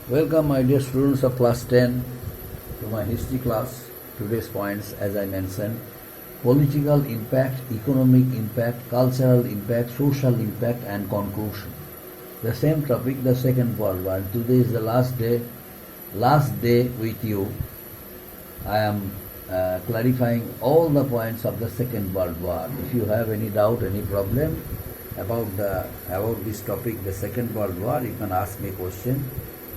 Welcome, my dear students of class 10, to my history class. Today's points, as I mentioned, political impact, economic impact, cultural impact, social impact, and conclusion. The same topic, the Second World War. Today is the last day with you. I am clarifying all the points of the Second World War. If you have any doubt, any problem about this topic, the Second World War, you can ask me question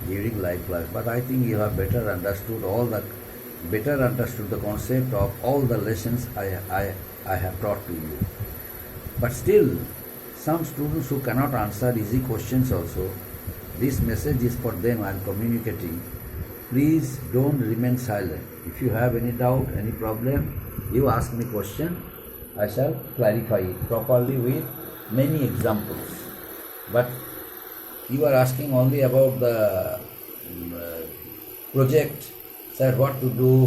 during live class. But I think you have better understood the concept of all the lessons I have taught to you. But still, some students who cannot answer easy questions also, this message is for them. I am communicating. Please don't remain silent. If you have any doubt, any problem, you ask me question. I shall clarify it properly with many examples. But you are asking only about the project, sir, what to do,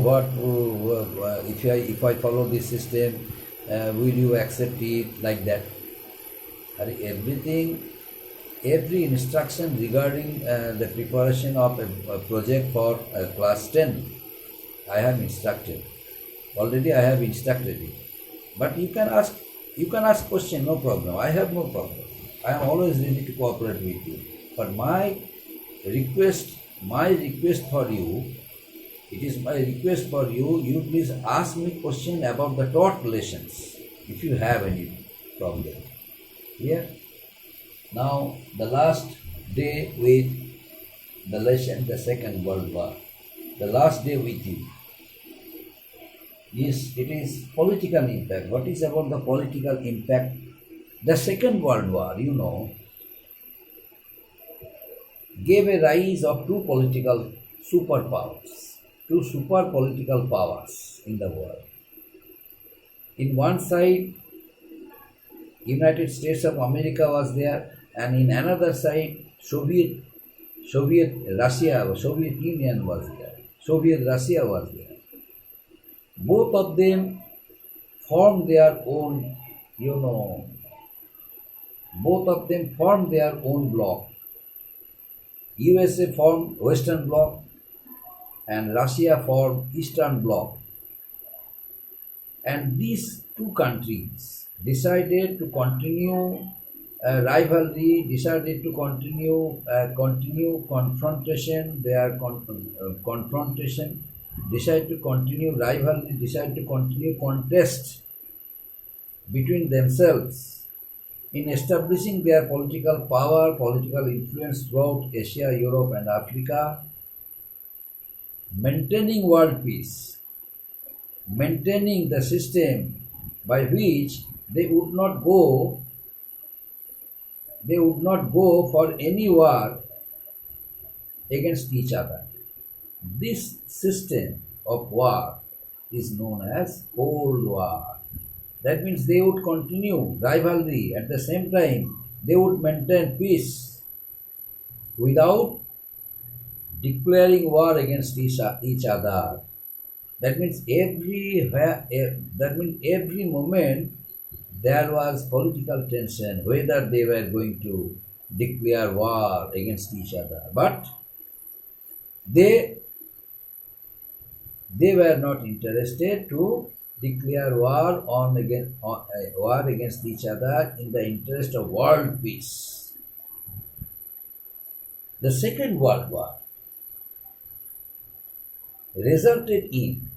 if I follow this system, will you accept it, like that. Every instruction regarding the preparation of a project for class 10, I have instructed. Already I have instructed it. But you can ask question, no problem. I have no problem. I am always ready to cooperate with you. But my request for you, you please ask me question about the taught lessons if you have any problem. Clear? Now, the last day with the lesson, the Second World War. The last day with you. Yes, it is political impact. What is about the political impact? The Second World War, gave a rise of two political superpowers, two super political powers in the world. In one side, United States of America was there, and in another side, Soviet Russia, Soviet Union was there. Soviet Russia was there. Both of them formed their own, bloc. USA formed Western Bloc and Russia formed Eastern Bloc. And these two countries decided to continue rivalry, decided to continue confrontation, decided to continue rivalry, decided to continue contest between themselves in establishing their political power, political influence throughout Asia, Europe, and Africa, maintaining world peace, maintaining the system by which they would not go for any war against each other. This system of war is known as Cold War. That means they would continue rivalry, at the same time they would maintain peace without declaring war against each other. That means every moment there was political tension whether they were going to declare war against each other. But they were not interested to declare war against each other in the interest of world peace. The Second World War resulted in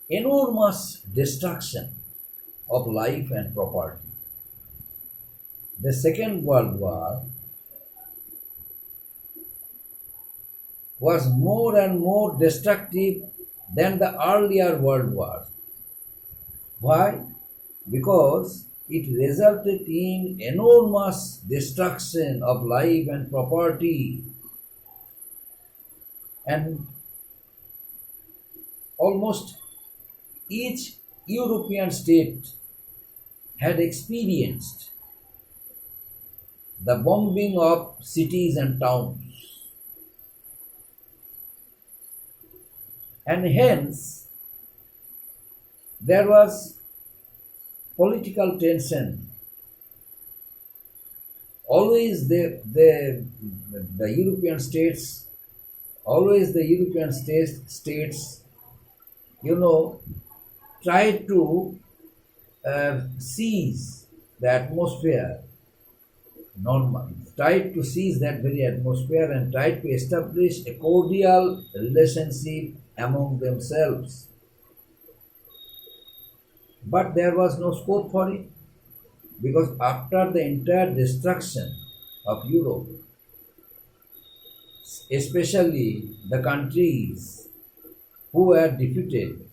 enormous destruction of life and property. The Second World War was more and more destructive than the earlier world wars. Why? Because it resulted in enormous destruction of life and property, and almost each European state had experienced the bombing of cities and towns. And hence, there was political tension always the European states, always the European states, you know, try to seize the atmosphere, normal, tried to seize that very atmosphere and tried to establish a cordial relationship among themselves. But there was no scope for it, because after the entire destruction of Europe, especially the countries who were defeated,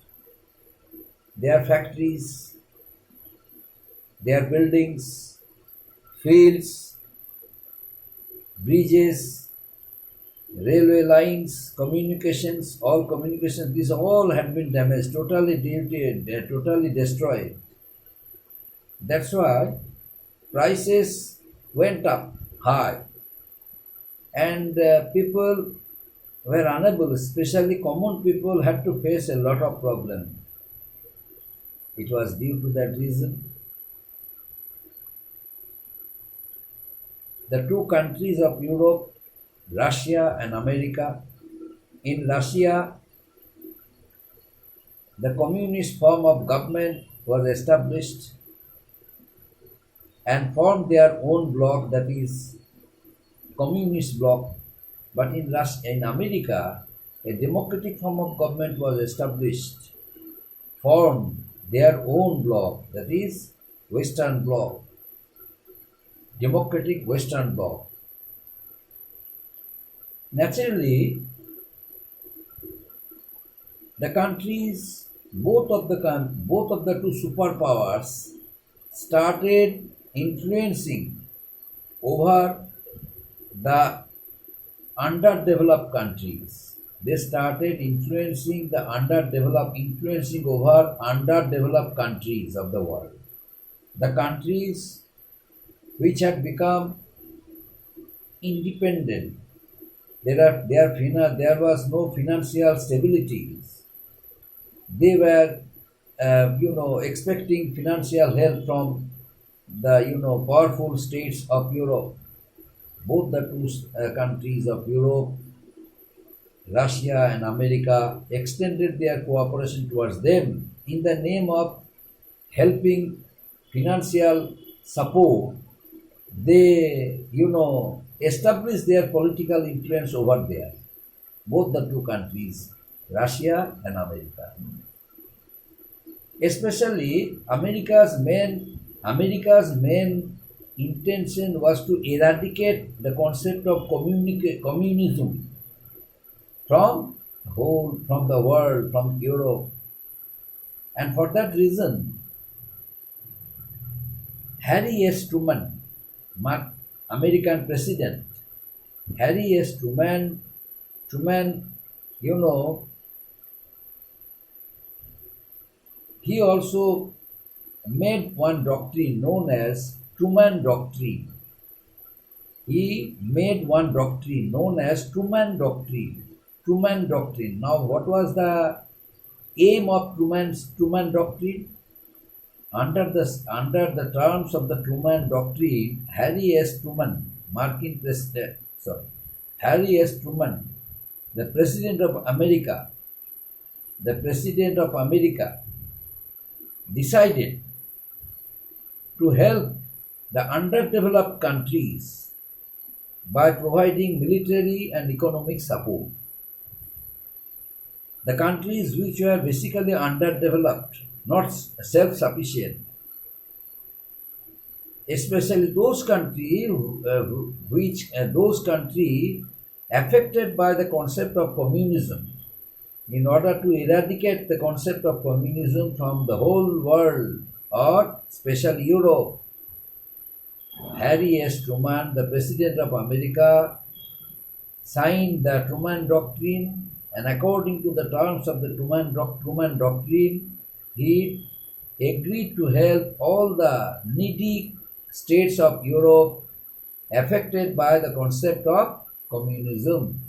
their factories, their buildings, fields, bridges, railway lines, communications, all communications, these all had been damaged, totally totally destroyed. That's why prices went up high, and people were unable, especially common people, had to face a lot of problems. It was due to that reason. The two countries of Europe, Russia and America. In Russia, the communist form of government was established and formed their own bloc, that is communist bloc. But in America, a democratic form of government was established, formed their own bloc, that is Western bloc, democratic Western bloc. Naturally, the countries, both of the two superpowers, started influencing over the underdeveloped countries. They started influencing over underdeveloped countries of the world. The countries which had become independent, there was no financial stability. They were, expecting financial help from the powerful states of Europe. Both the two countries of Europe, Russia and America, extended their cooperation towards them in the name of helping financial support. They, established their political influence over there. Both the two countries, Russia and America. Especially America's main intention was to eradicate the concept of communism from the world, from Europe. And for that reason, Harry S. Truman, American president, Harry S. Truman, he also made one doctrine known as Truman Doctrine. He made one doctrine known as Truman Doctrine. Truman Doctrine. Now, what was the aim of Truman Doctrine? Under the terms of the Truman Doctrine, Harry S. Truman, Harry S. Truman, the President of America, decided to help the underdeveloped countries by providing military and economic support. The countries which were basically underdeveloped, not self-sufficient, especially those countries affected by the concept of communism. In order to eradicate the concept of communism from the whole world, or especially Europe, Harry S. Truman, the President of America, signed the Truman Doctrine, and according to the terms of the Truman Doctrine, he agreed to help all the needy states of Europe affected by the concept of communism.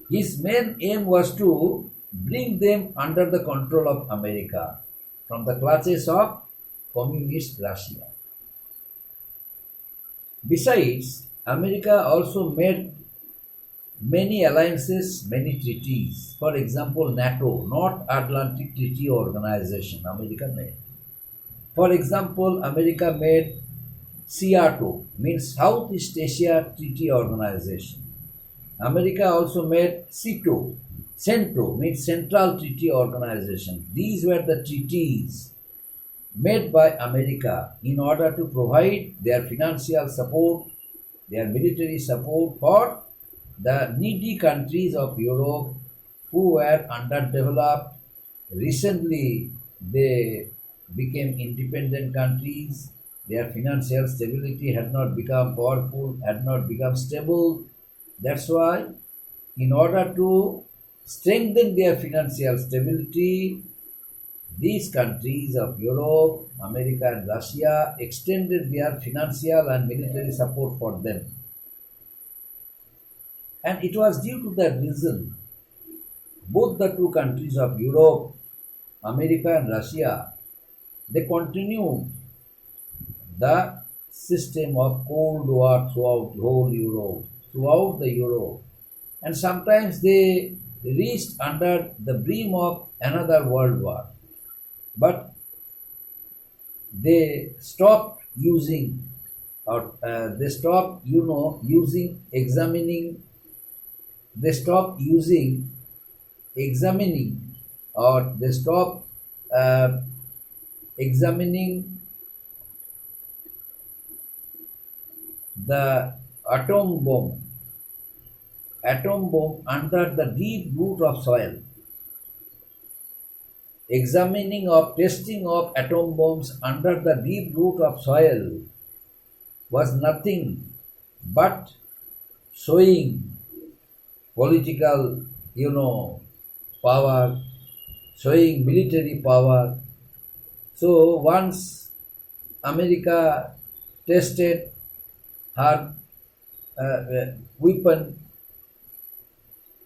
His main aim was to bring them under the control of America from the clutches of communist Russia. Besides, America also made many alliances, many treaties. For example, NATO, North Atlantic Treaty Organization, America made. For example, America made SEATO, means Southeast Asia Treaty Organization. America also made CENTO, means Central Treaty Organization. These were the treaties made by America in order to provide their financial support, their military support for the needy countries of Europe who were underdeveloped. Recently, they became independent countries. Their financial stability had not become powerful, had not become stable. That's why, in order to strengthen their financial stability, these countries of Europe, America, and Russia extended their financial and military support for them. And it was due to that reason both the two countries of Europe, America, and Russia, they continued the system of Cold War throughout the whole Europe, throughout the Europe. And sometimes they reached under the brim of another world war. But they stopped using or they stopped using they stopped using examining or they stopped uh, examining the atom bomb under the deep root of soil. Examining of testing of atom bombs under the deep root of soil was nothing but showing political, power, showing military power. So once America tested her weapon,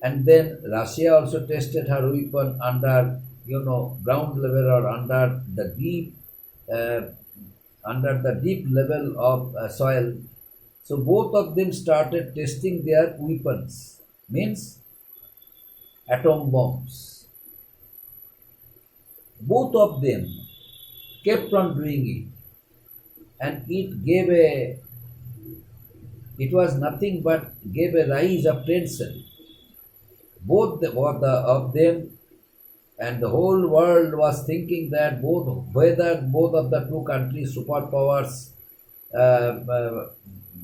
and then Russia also tested her weapon under ground level or under uh, the deep level of soil. So both of them started testing their weapons, means atom bombs. Both of them kept on doing it, and it was nothing but gave a rise of tension. Of them, and the whole world was thinking that whether both of the two countries, superpowers,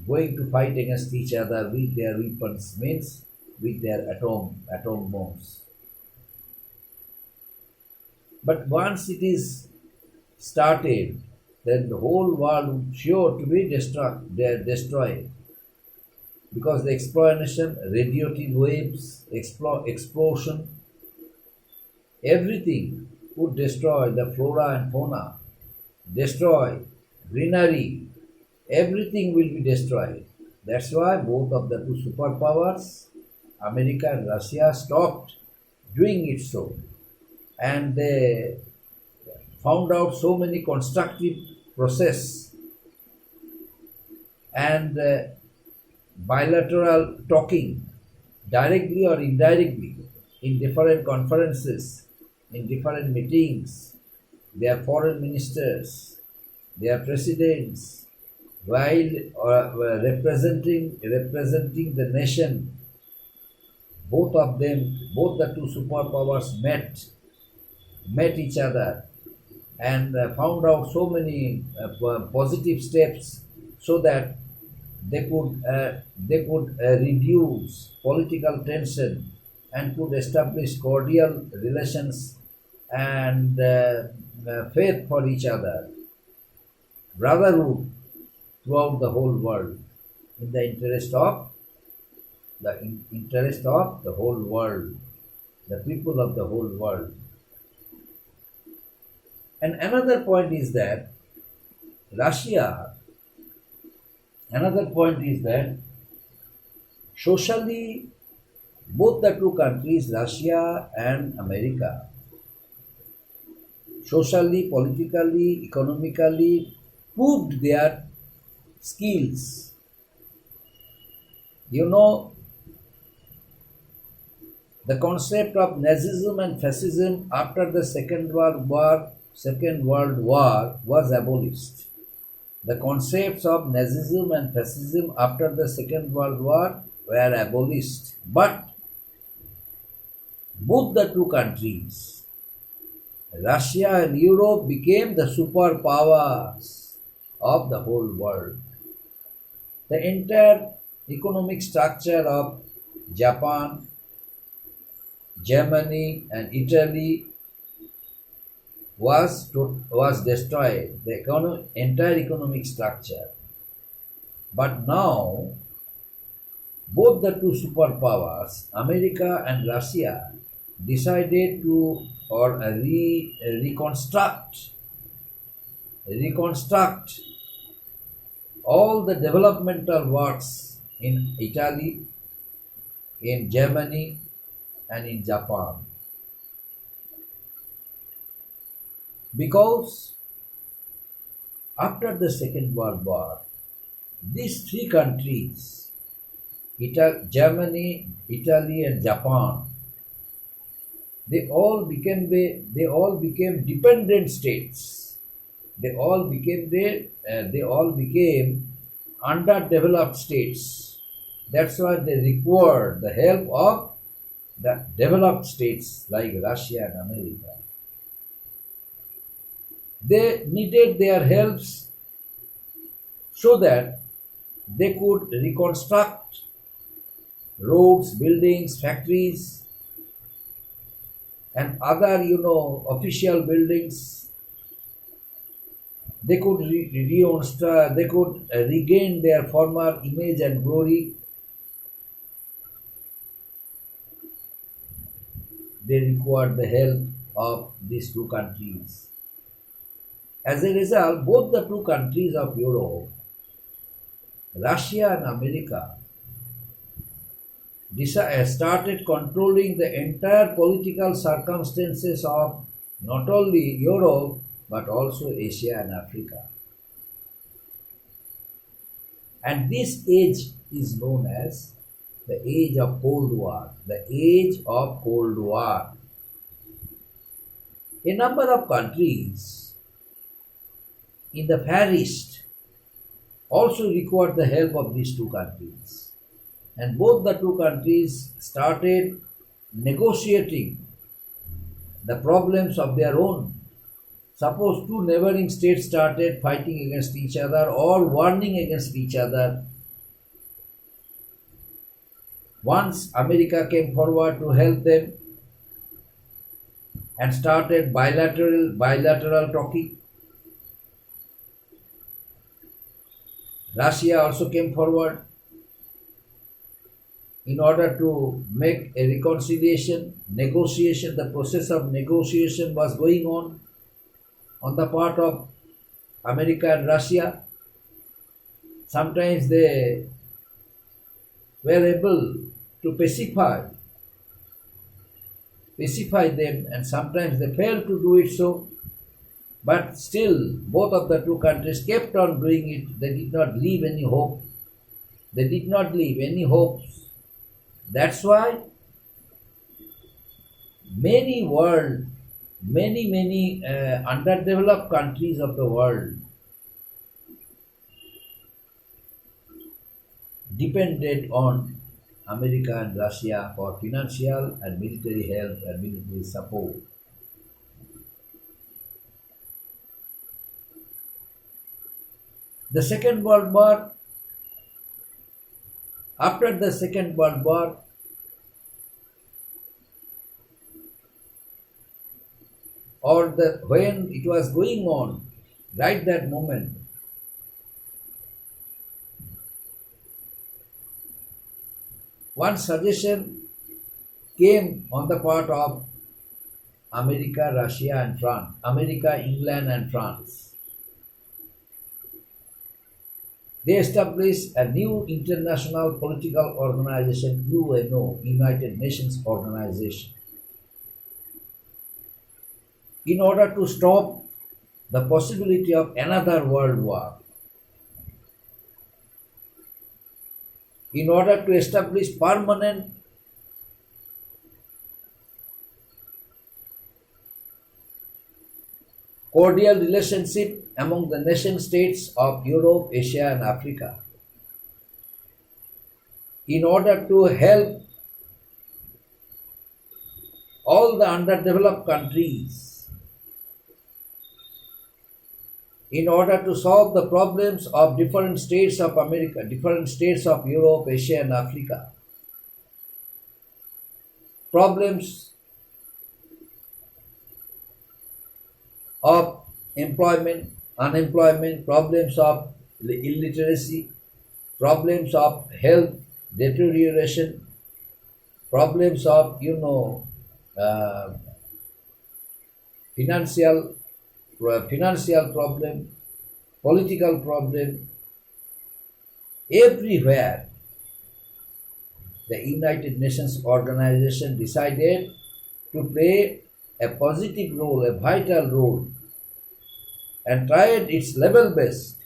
going to fight against each other with their weapons, means with their atom bombs. But once it is started, then the whole world would sure to be destroyed, because the explosion, radioactive waves, explosion, everything would destroy the flora and fauna, destroy greenery, everything will be destroyed. That's why both of the two superpowers, America and Russia, stopped doing it so. And they found out so many constructive process and bilateral talking, directly or indirectly, in different conferences, in different meetings, their foreign ministers, their presidents, while representing the nation, both of them, both the two superpowers met each other and found out so many positive steps so that they could reduce political tension and could establish cordial relations and faith for each other, brotherhood throughout the whole world, in the interest of the whole world, the people of the whole world. And another point is that socially, both the two countries, Russia and America, socially, politically, economically, proved their skills You know, the concept of Nazism and fascism after the Second World War was abolished. The concepts of Nazism and fascism after the Second World War were abolished, but both the two countries, Russia and Europe, became the superpowers of the whole world. The entire economic structure of Japan, Germany, and Italy was destroyed, the entire economic structure. But now, both the two superpowers, America and Russia, decided to reconstruct all the developmental works in Italy, in Germany, and in Japan. Because after the Second World War, these three countries, Germany, Italy, and Japan, they all became dependent states. They all became underdeveloped states. That's why they required the help of the developed states like Russia and America. They needed their helps so that they could reconstruct roads, buildings, factories, and other, official buildings. They could regain their former image and glory. They required the help of these two countries. As a result, both the two countries of Europe, Russia and America, started controlling the entire political circumstances of not only Europe but also Asia and Africa. And this age is known as the age of Cold War. The age of Cold War. A number of countries in the Far East also required the help of these two countries. And both the two countries started negotiating the problems of their own. Suppose two neighboring states started fighting against each other or warning against each other. Once America came forward to help them and started bilateral talking. Russia also came forward in order to make a negotiation. The process of negotiation was going on the part of America and Russia. Sometimes they were able to pacify them, and sometimes they failed to do it so. But still, both of the two countries kept on doing it. They did not leave any hope. They did not leave any hopes. That's why many underdeveloped countries of the world depended on America and Russia for financial and military help and military support. The Second World War, after the Second World War, when it was going on, right that moment, one suggestion came on the part of America, Russia, and France. America, England, and France. They established a new international political organization, UNO, United Nations Organization, in order to stop the possibility of another world war. in order to establish permanent cordial relationship among the nation states of Europe, Asia, and Africa, in order to help all the underdeveloped countries, in order to solve the problems of different states of America, different states of Europe, Asia, and Africa, problems of employment, unemployment, problems of illiteracy, problems of health deterioration, problems of financial problem, political problem. Everywhere the United Nations organization decided to play a positive role, a vital role, and tried its level best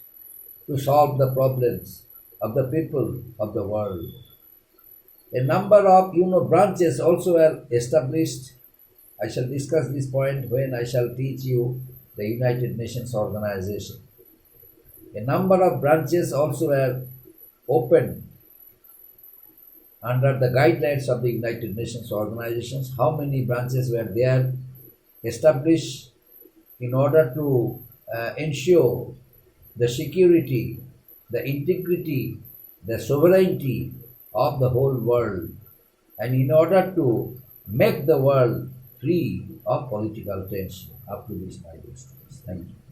to solve the problems of the people of the world. A number of branches also were established. I shall discuss this point when I shall teach you the United Nations organization. A number of branches also were opened under the guidelines of the United Nations organizations. How many branches were there established in order to ensure the security, the integrity, the sovereignty of the whole world, and in order to make the world free of political tension. Up to this, my dear students. Thank you.